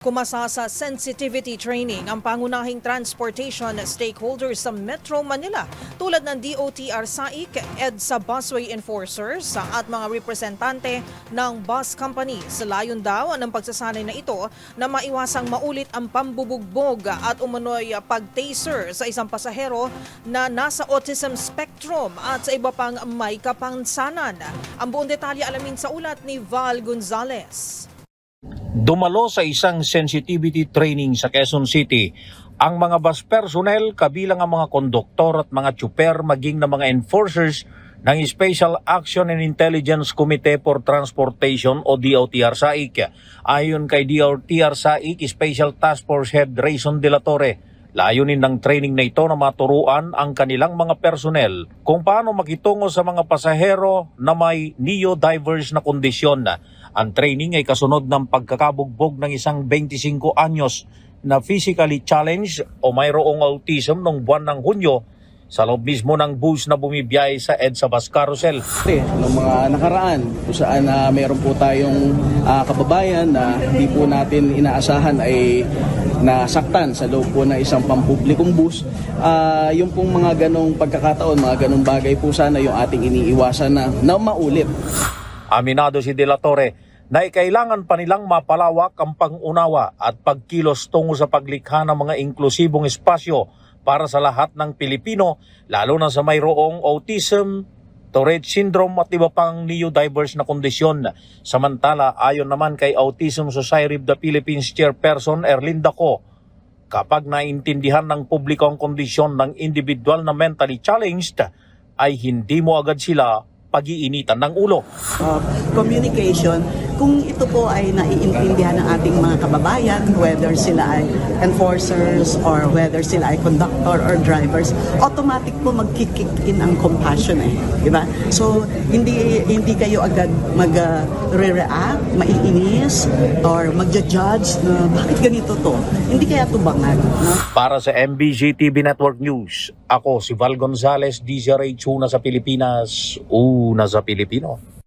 Kumasa sa sensitivity training ang pangunahing transportation stakeholders sa Metro Manila tulad ng DOTR SAIC, EDSA Busway Enforcers at mga representante ng bus company. Sa layon daw ng pagsasanay na ito na maiwasang maulit ang pambubugbog at umano'y pag-taser sa isang pasahero na nasa autism spectrum at sa iba pang may kapansanan. Ang buong detalye alamin sa ulat ni Val Gonzalez. Dumalo sa isang sensitivity training sa Quezon City ang mga bus personnel kabilang ang mga konduktor at mga tsuper maging na mga enforcers ng Special Action and Intelligence Committee for Transportation o DOTR SAIC. Ayon kay DOTR SAIC Special Task Force Head Rayson De La Torre, layunin ng training na ito na maturuan ang kanilang mga personnel kung paano makitungo sa mga pasahero na may neurodiverse na kondisyon. Ang training ay kasunod ng pagkakabugbog ng isang 25 anyos na physically challenged o mayroong autism noong buwan ng Hunyo sa loob mismo ng bus na bumibiyahe sa EDSA Bus Carousel. Noong mga nakaraan kung saan mayroon po tayong kababayan na hindi po natin inaasahan ay nasaktan sa loob po ng isang pampublikong bus. Yung pong mga ganong pagkakataon, mga ganong bagay po sana yung ating iniiwasan na maulit. Aminado si De La Torre na kailangan pa nilang mapalawak ang pang-unawa at pagkilos tungo sa paglikha ng mga inklusibong espasyo para sa lahat ng Pilipino, lalo na sa mayroong autism, Tourette syndrome at iba pang neurodiverse na kondisyon. Samantala, ayon naman kay Autism Society of the Philippines Chairperson Erlinda Co, kapag naintindihan ng publiko ang kondisyon ng individual na mentally challenged, ay hindi mo agad sila pag-iinitan ng ulo. Communication, kung ito po ay naiintindihan ng ating mga kababayan, whether sila ay enforcers or whether sila ay conductor or drivers, automatic po mag-kick in ang compassion di ba? So hindi kayo agad mag-react, maiinis or magja-judge na bakit ganito to? Hindi kaya to bangag, no? Para sa MBC TV Network News, ako si Val Gonzalez, DZRH, una sa Pilipinas, una sa Pilipino.